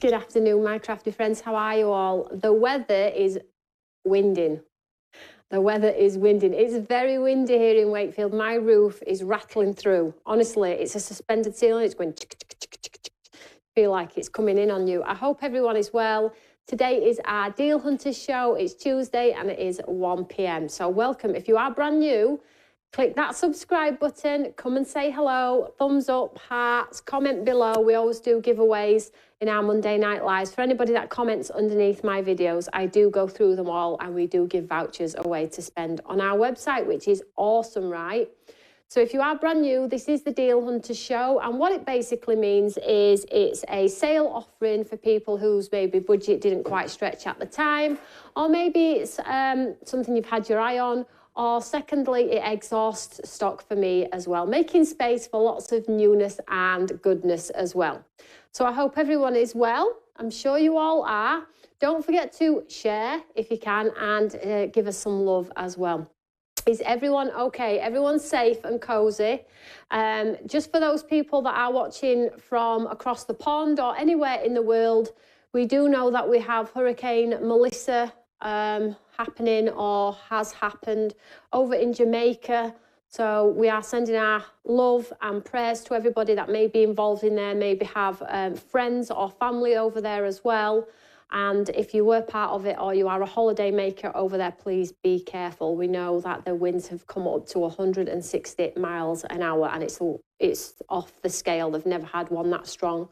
Good afternoon, my crafty friends. How are you all? The weather is winding. The weather is winding. It's very windy here in Wakefield. My roof is rattling through. Honestly, it's a suspended ceiling. It's going feel like it's coming in on you. I hope everyone is well. Today is our Deal Hunters show. It's Tuesday and it is 1 p.m. So welcome. If you are brand new, click that subscribe button, come and say hello, thumbs up, hearts, comment below. We always do giveaways in our Monday Night Lives. For anybody that comments underneath my videos, I do go through them all and we do give vouchers away to spend on our website, which is awesome, right? So if you are brand new, this is the Deal Hunters show, and what it basically means is it's a sale offering for people whose maybe budget didn't quite stretch at the time, or maybe it's something you've had your eye on, or secondly, it exhausts stock for me as well, making space for lots of newness and goodness as well. So I hope everyone is well. I'm sure you all are. Don't forget to share if you can and give us some love as well. Is everyone okay? Everyone's safe and cozy. Just for those people that are watching from across the pond or anywhere in the world, we do know that we have Hurricane Melissa happening or has happened over in Jamaica. So we are sending our love and prayers to everybody that may be involved in there, maybe have friends or family over there as well. And if you were part of it or you are a holiday maker over there, please be careful. We know that the winds have come up to 160 miles an hour and it's off the scale. They've never had one that strong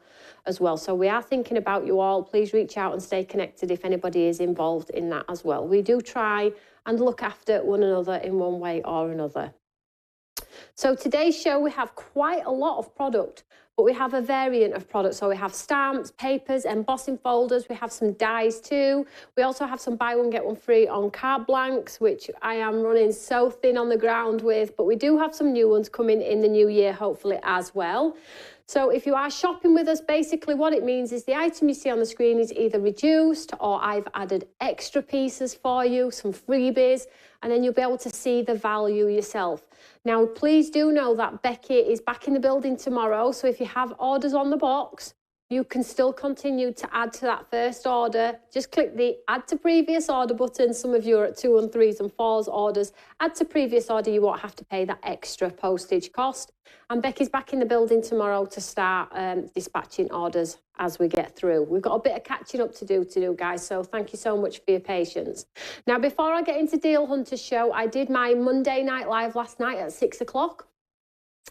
as well. So we are thinking about you all. Please reach out and stay connected if anybody is involved in that as well. We do try and look after one another in one way or another. So today's show, we have quite a lot of product, but we have a variant of products. So we have stamps, papers, embossing folders. We have some dies too. We also have some buy one, get one free on card blanks, which I am running so thin on the ground with, but we do have some new ones coming in the new year, hopefully as well. So if you are shopping with us, basically what it means is the item you see on the screen is either reduced or I've added extra pieces for you, some freebies, and then you'll be able to see the value yourself. Now, please do know that Becky is back in the building tomorrow. So if you have orders on the box, you can still continue to add to that first order. Just click the add to previous order button. Some of you are at 2 and 3s and 4s orders. Add to previous order, you won't have to pay that extra postage cost. And Becky's back in the building tomorrow to start dispatching orders as we get through. We've got a bit of catching up to do, guys. So thank you so much for your patience. Now, before I get into Deal Hunters show, I did my Monday Night Live last night at 6 o'clock.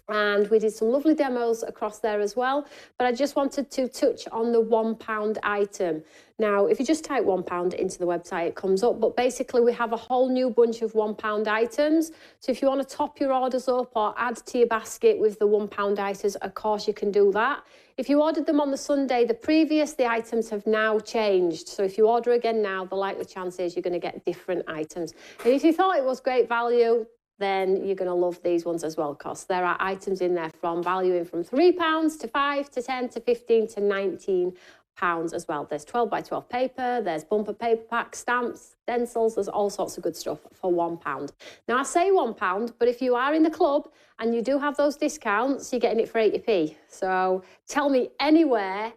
And we did some lovely demos across there as well. But I just wanted to touch on the £1 item. Now, if you just type £1 into the website, it comes up. But basically, we have a whole new bunch of £1 items. So if you want to top your orders up or add to your basket with the £1 items, of course, you can do that. If you ordered them on the Sunday, the items have now changed. So if you order again now, the likely chance is you're going to get different items. And if you thought it was great value, then you're going to love these ones as well, because there are items in there from valuing from £3 to 5 to 10 to 15 to 19 pounds as well. There's 12 by 12 paper, there's bumper paper packs, stamps, stencils, there's all sorts of good stuff for £1. Now I say £1, but if you are in the club and you do have those discounts, you're getting it for 80p. So tell me anywhere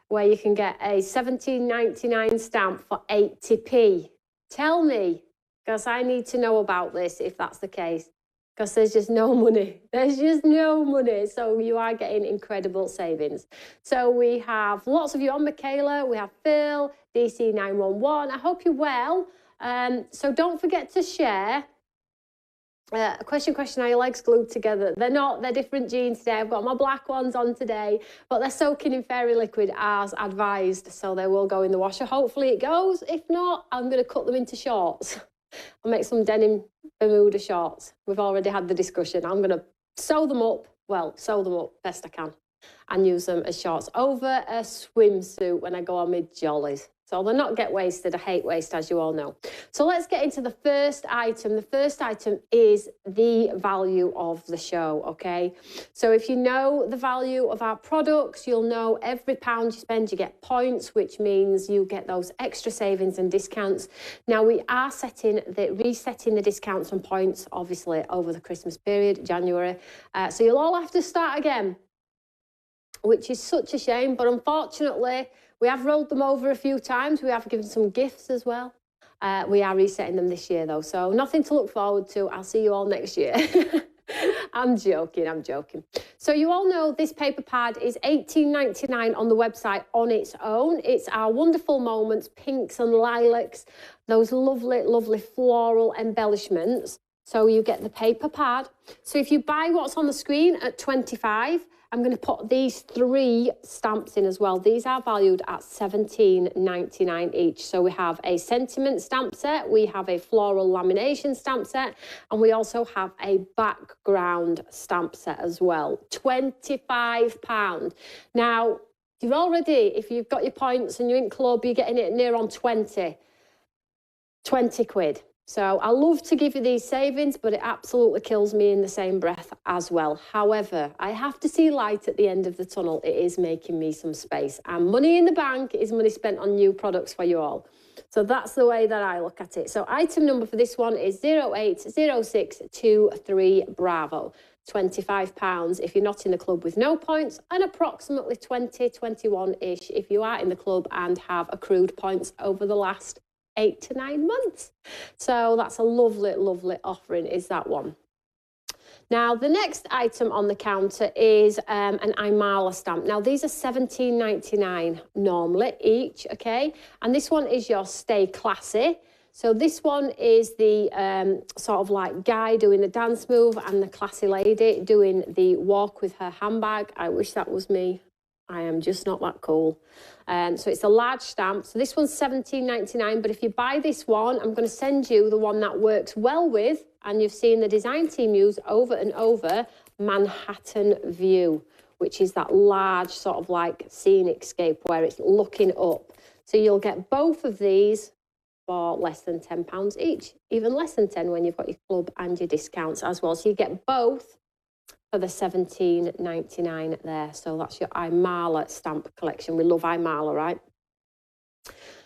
where you can get a £17.99 stamp for 80p. Tell me, because I need to know about this if that's the case. Because there's just no money. There's just no money. So you are getting incredible savings. So we have lots of you on, Michaela. We have Phil, DC911. I hope you're well. So don't forget to share. Question, are your legs glued together? They're not. They're different jeans today. I've got my black ones on today, but they're soaking in fairy liquid as advised. So they will go in the washer. Hopefully it goes. If not, I'm going to cut them into shorts. I'll make some denim Bermuda shorts. We've already had the discussion. I'm going to sew them up best I can and use them as shorts over a swimsuit when I go on my jollies. So they're not get wasted. I hate waste, as you all know. So let's get into the first item. The first item is the value of the show, okay? So if you know the value of our products, you'll know every pound you spend, you get points, which means you get those extra savings and discounts. Now, we are resetting the discounts and points, obviously, over the Christmas period, January. So you'll all have to start again. which is such a shame. But unfortunately, we have rolled them over a few times. We have given some gifts as well. We are resetting them this year, though, so nothing to look forward to. I'll see you all next year. I'm joking, I'm joking. So you all know this paper pad is $18.99 on the website on its own. It's our Wonderful Moments, pinks and lilacs, those lovely, lovely floral embellishments. So you get the paper pad. So if you buy what's on the screen at $25, I'm going to put these 3 stamps in as well. These are valued at $17.99 each. So we have a sentiment stamp set, we have a floral lamination stamp set, and we also have a background stamp set as well. £25. Now, you've already, if you've got your points and you're in club, you're getting it near on 20 quid. So I love to give you these savings, but it absolutely kills me in the same breath as well. However, I have to see light at the end of the tunnel. It is making me some space. And money in the bank is money spent on new products for you all. So that's the way that I look at it. So item number for this one is 080623 Bravo. £25 if you're not in the club with no points, and approximately 21-ish if you are in the club and have accrued points over the last 8 to 9 months. So that's a lovely, lovely offering, is that one. Now, the next item on the counter is an Imala stamp. Now, these are $17.99 normally each, okay? And this one is your Stay Classy. So this one is the sort of like guy doing the dance move and the classy lady doing the walk with her handbag. I wish that was me. I am just not that cool. So it's a large stamp. So this one's $17.99, but if you buy this one, I'm going to send you the one that works well with, and you've seen the design team use over and over, Manhattan View, which is that large sort of like scenic scape where it's looking up. So you'll get both of these for less than £10 each, even less than 10 when you've got your club and your discounts as well. So you get both for the $17.99 there. So that's your Imala stamp collection. We love Imala, right?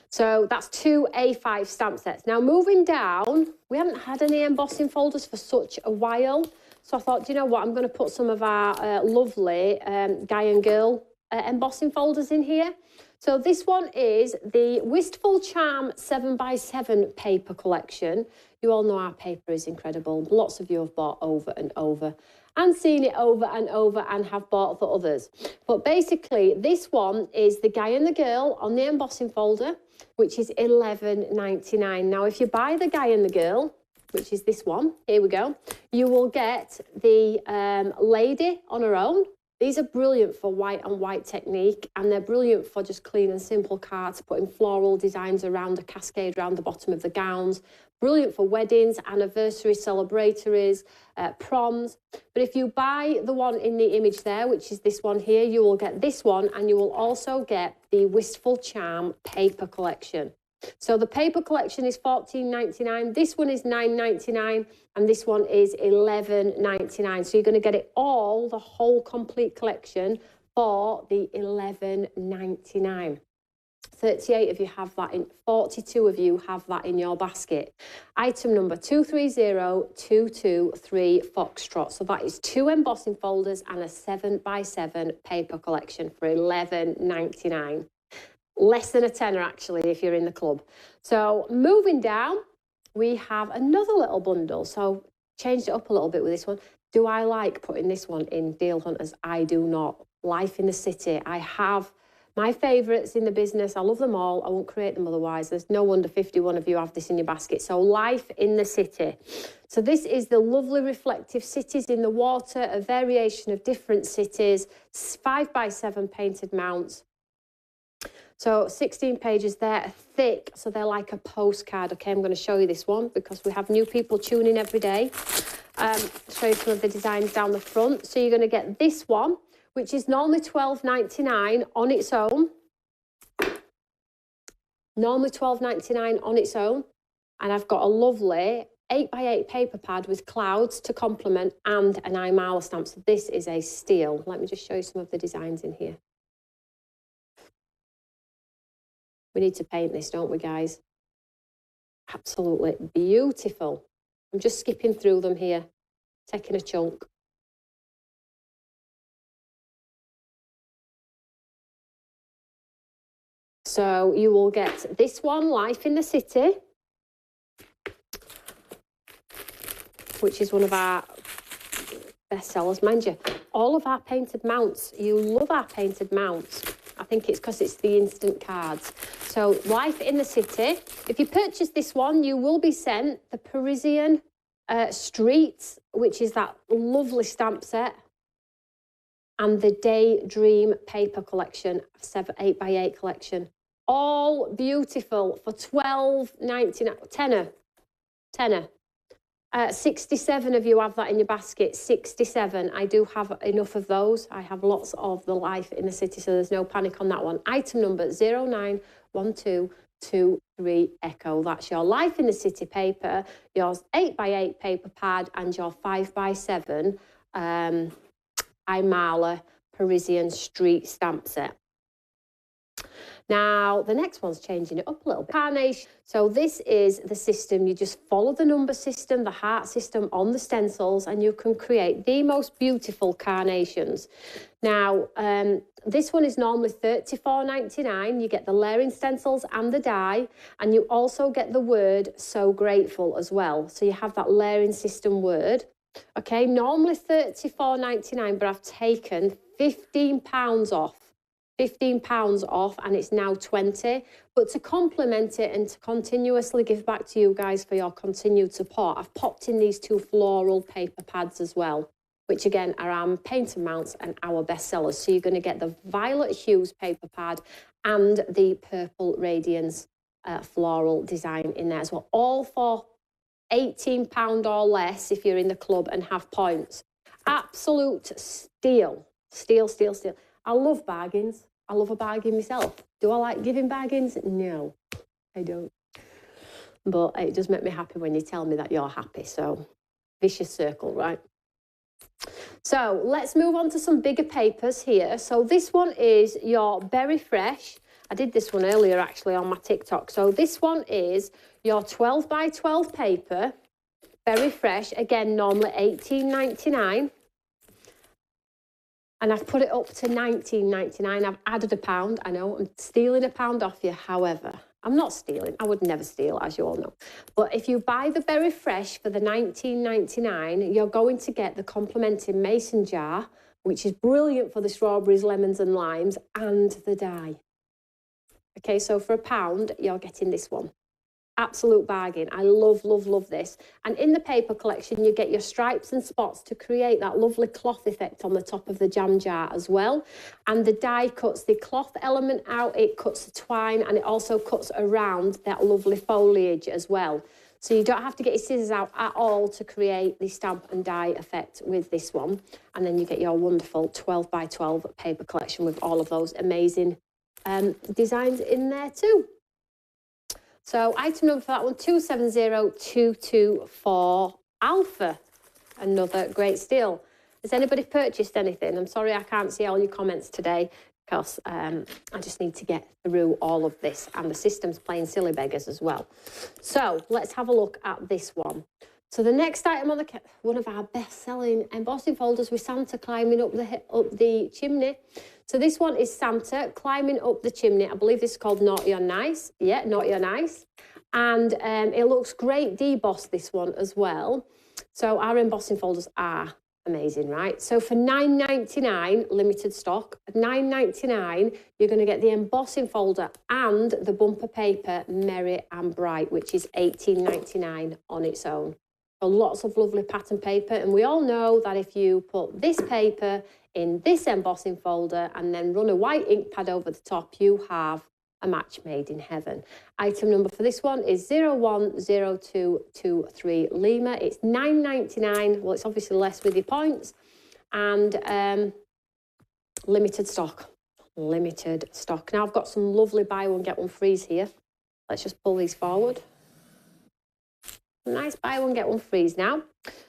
So that's 2 A5 stamp sets. Now, moving down, we haven't had any embossing folders for such a while. So I thought, you know what, I'm going to put some of our lovely guy and girl embossing folders in here. So this one is the Wistful Charm 7x7 paper collection. You all know our paper is incredible. Lots of you have bought over and over and seen it over and over and have bought for others. But basically, this one is the guy and the girl on the embossing folder, which is $11.99. Now, if you buy the guy and the girl, which is this one, here we go, you will get the lady on her own. These are brilliant for white on white technique, and they're brilliant for just clean and simple cards, putting floral designs around a cascade around the bottom of the gowns. Brilliant for weddings, anniversaries, celebratories, proms. But if you buy the one in the image there, which is this one here, you will get this one, and you will also get the Wistful Charm paper collection. So the paper collection is $14.99. This one is $9.99, and this one is $11.99. So you're going to get it all, the whole complete collection, for the $11.99. 38 of you have that in, 42 of you have that in your basket. Item number 230223 Foxtrot. So that is 2 embossing folders and a 7x7 paper collection for $11.99. Less than a tenner, actually, if you're in the club. So moving down, we have another little bundle. So changed it up a little bit with this one. Do I like putting this one in Deal Hunters? I do not. Life in the City. I have my favourites in the business. I love them all. I won't create them otherwise. There's no wonder 51 of you have this in your basket. So Life in the City. So this is the lovely reflective cities in the water, a variation of different cities, 5x7 painted mounts. So 16 pages there, thick, so they're like a postcard. Okay, I'm going to show you this one because we have new people tuning every day. Show you some of the designs down the front. So you're going to get this one, which is normally $12.99 on its own. Normally $12.99 on its own. And I've got a lovely 8x8 paper pad with clouds to complement and an Imala stamp. So this is a steal. Let me just show you some of the designs in here. We need to paint this, don't we, guys? Absolutely beautiful. I'm just skipping through them here, taking a chunk. So you will get this one, Life in the City, which is one of our bestsellers. Mind you, all of our painted mounts, you love our painted mounts. I think it's because it's the instant cards. So Life in the City. If you purchase this one, you will be sent the Parisian Streets, which is that lovely stamp set, and the Daydream paper collection, 8x8 collection. All beautiful for $12.99, tenner. 67 of you have that in your basket, 67. I do have enough of those. I have lots of the Life in the City, so there's no panic on that one. Item number 091223 Echo. That's your Life in the City paper, your 8x8 paper pad, and your 5x7 Imala Parisian Street stamp set. Now, the next one's changing it up a little bit. Carnation. So this is the system. You just follow the number system, the heart system on the stencils, and you can create the most beautiful carnations. Now, this one is normally $34.99. You get the layering stencils and the die, and you also get the word So Grateful as well. So you have that layering system word. Okay, normally $34.99, but I've taken £15 off. £15 off, and it's now 20. But to complement it and to continuously give back to you guys for your continued support, I've popped in these two floral paper pads as well, which again are our painter mounts and our bestsellers. So you're going to get the Violet Hues paper pad and the Purple Radiance floral design in there as well, all for £18 or less if you're in the club and have points. Absolute steal. Steal, steal, steal. I love bargains. I love a bargain myself. Do I like giving bargains? No, I don't. But it does make me happy when you tell me that you're happy. So, vicious circle, right? So, let's move on to some bigger papers here. So, this one is your Berry Fresh. I did this one earlier, actually, on my TikTok. So, this one is your 12x12 paper, Berry Fresh. Again, normally $18.99. And I've put it up to $19.99. I've added £1. I know I'm stealing £1 off you. However, I'm not stealing. I would never steal, as you all know. But if you buy the Berry Fresh for the $19.99, you're going to get the complimenting mason jar, which is brilliant for the strawberries, lemons and limes, and the die. Okay, so for £1, you're getting this one. Absolute bargain. I love, love, love this. And in the paper collection, you get your stripes and spots to create that lovely cloth effect on the top of the jam jar as well. And the die cuts the cloth element out, it cuts the twine, and it also cuts around that lovely foliage as well. So you don't have to get your scissors out at all to create the stamp and die effect with this one. And then you get your wonderful 12x12 paper collection with all of those amazing designs in there too. So item number for that one, 270224 Alpha. Another great steal. Has anybody purchased anything? I'm sorry I can't see all your comments today because I just need to get through all of this, and the system's playing silly beggars as well. So let's have a look at this one. So the next item on the one of our best-selling embossing folders with Santa climbing up the chimney. So this one is Santa climbing up the chimney. I believe this is called Naughty or Nice. Yeah, Naughty or Nice. And it looks great debossed, this one as well. So our embossing folders are amazing, right? So for $9.99, limited stock, $9.99, you're going to get the embossing folder and the bumper paper Merry and Bright, which is $18.99 on its own. So lots of lovely pattern paper, and we all know that if you put this paper in this embossing folder and then run a white ink pad over the top, you have a match made in heaven. Item number for this one is 010223 Lima. It's $9.99. Well, it's obviously less with your points, and limited stock. Limited stock. Now I've got some lovely buy one get one frees here. Let's just pull these forward. Nice buy one get one frees now.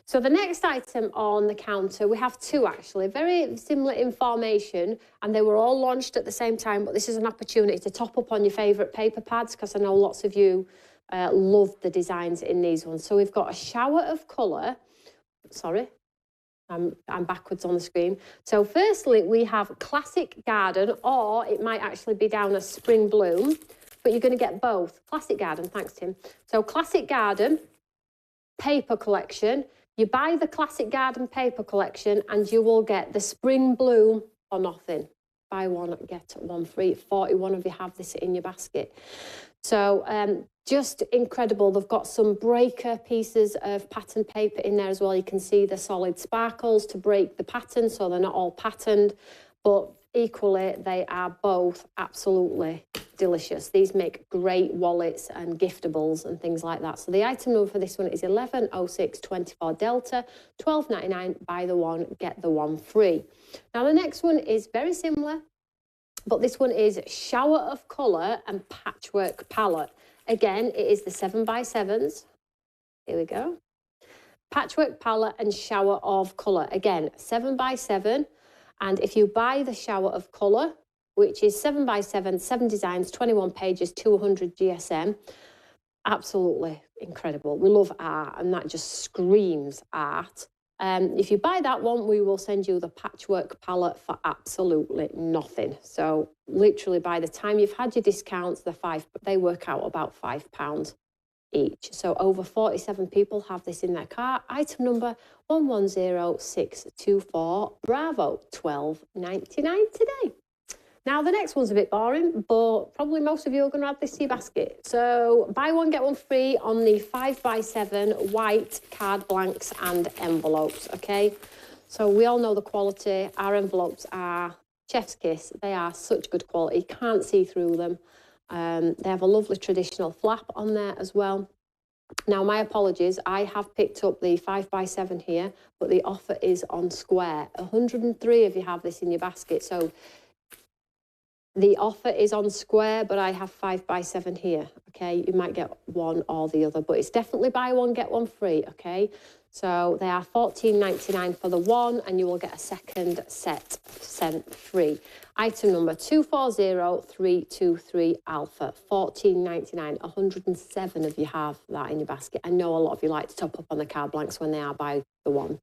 So the next item on the counter, we have two actually, very similar in formation, and they were all launched at the same time, but this is an opportunity to top up on your favourite paper pads, because I know lots of you love the designs in these ones. So we've got a shower of colour, sorry, I'm backwards on the screen. So firstly, we have Classic Garden, or it might actually be down as Spring Bloom, but you're going to get both. Classic Garden, thanks, Tim. So Classic Garden paper collection. You buy the Classic Garden paper collection and you will get the Spring Bloom for nothing. Buy one, get one free. 41 of you have this in your basket. So just incredible. They've got some breaker pieces of pattern paper in there as well. You can see the solid sparkles to break the pattern, so they're not all patterned, but equally they are both absolutely delicious. These make great wallets and giftables and things like that. So the item number for this one is 110624 Delta, $12.99. Buy the one, get the one free. Now the next one is very similar, but this one is Shower of Colour and Patchwork Palette. Again, it is the 7x7s. Here we go. Patchwork palette and Shower of Colour. Again, 7x7. And if you buy the Shower of Colour, which is 7x7, 7 designs, 21 pages, 200 GSM, absolutely incredible. We love art, and that just screams art. If you buy that one, we will send you the patchwork palette for absolutely nothing. So literally by the time you've had your discounts, they work out about £5 each. So over 47 people have this in their cart. Item number 110624. Bravo, $12.99 today. Now, the next one's a bit boring, but probably most of you are going to add this to your basket. So buy one, get one free on the 5x7 white card blanks and envelopes, okay? So we all know the quality. Our envelopes are chef's kiss. They are such good quality. You can't see through them. They have a lovely traditional flap on there as well. Now, my apologies, I have picked up the 5x7 here, but the offer is on square. 103 of you have this in your basket, so the offer is on square, but I have 5x7 here, okay? You might get one or the other, but it's definitely buy one, get one free, okay? So they are $14.99 for the one, and you will get a second set sent free. Item number 240323 Alpha, $14.99. 107 of you have that in your basket. I know a lot of you like to top up on the card blanks when they are buy the one,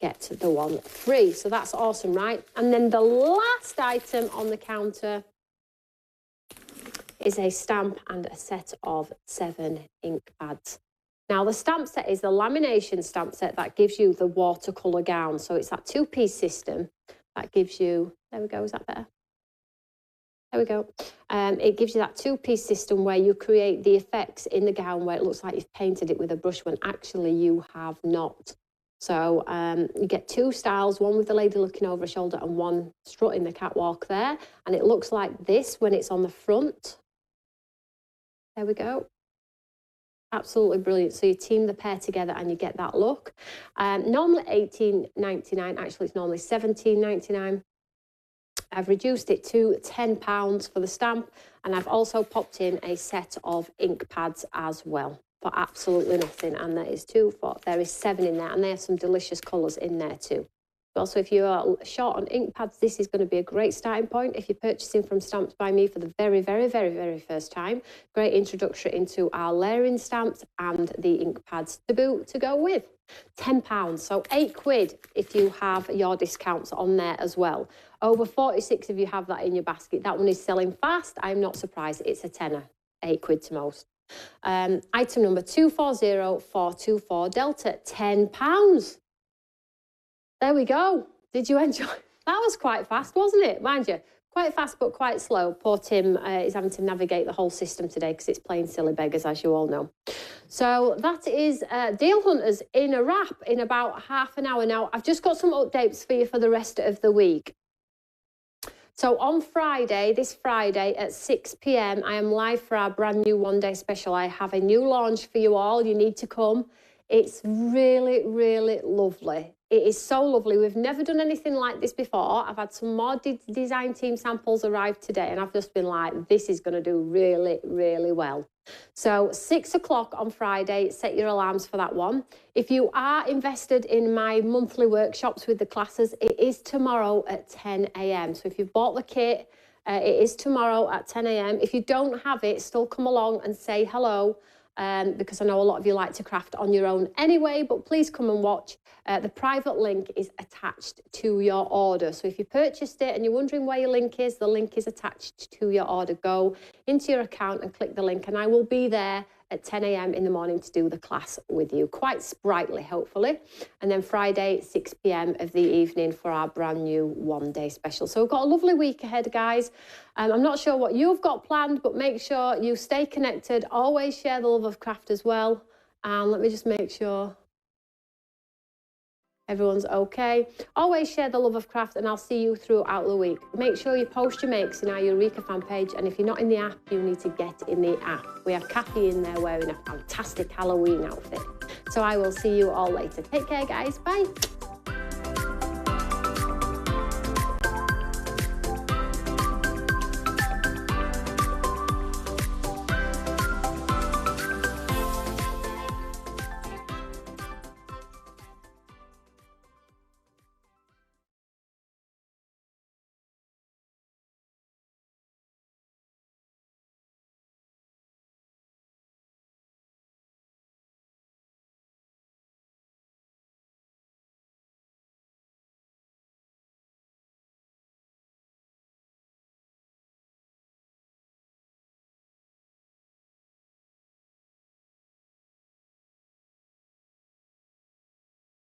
get the one free. So that's awesome, right? And then the last item on the counter is a stamp and a set of 7 ink pads. Now, the stamp set is the lamination stamp set that gives you the watercolour gown. So it's that 2-piece system that gives you, there we go, is that better? There we go. It gives you that 2-piece system where you create the effects in the gown where it looks like you've painted it with a brush when actually you have not. So you get 2 styles, one with the lady looking over her shoulder and one strutting the catwalk there. And it looks like this when it's on the front. There we go. Absolutely brilliant. So you team the pair together and you get that look. Normally $18.99, actually it's normally $17.99. I've reduced it to £10 for the stamp, and I've also popped in a set of ink pads as well for absolutely nothing. And there is 7 in there, and they have some delicious colours in there too. Also, if you are short on ink pads, this is going to be a great starting point. If you're purchasing from Stamps by Me for the very, very, very, very first time, great introduction into our layering stamps and the ink pads to boot to go with. £10, so £8 if you have your discounts on there as well. Over 46 of you have that in your basket. That one is selling fast. I'm not surprised. It's a tenner, £8 to most. Item number 240424 Delta, £10. There we go. Did you enjoy? That was quite fast, wasn't it? Mind you, quite fast but quite slow. Poor Tim is having to navigate the whole system today because it's playing silly beggars, as you all know. So that is Deal Hunters in a wrap in about half an hour. Now, I've just got some updates for you for the rest of the week. So on Friday, this Friday at 6 p.m, I am live for our brand new one-day special. I have a new launch for you all. You need to come. It's really, really lovely. It is so lovely. We've never done anything like this before. I've had some more design team samples arrive today, and I've just been like, this is going to do really, really well. So 6 o'clock on Friday, set your alarms for that one. If you are invested in my monthly workshops with the classes, it is tomorrow at 10 a.m. So if you've bought the kit, it is tomorrow at 10 a.m. If you don't have it, still come along and say hello. because I know a lot of you like to craft on your own anyway, but please come and watch. The private link is attached to your order. So if you purchased it and you're wondering where your link is, the link is attached to your order. Go into your account and click the link, and I will be there at 10 a.m. in the morning to do the class with you, quite sprightly, hopefully. And then Friday, 6 p.m. of the evening for our brand new one-day special. So we've got a lovely week ahead, guys. I'm not sure what you've got planned, but make sure you stay connected. Always share the love of craft as well. And let me just make sure everyone's okay. Always share the love of craft, and I'll see you throughout the week. Make sure you post your makes in our Eureka fan page, and if you're not in the app, you need to get in the app. We have Kathy in there wearing a fantastic Halloween outfit. So I will see you all later. Take care, guys. Bye.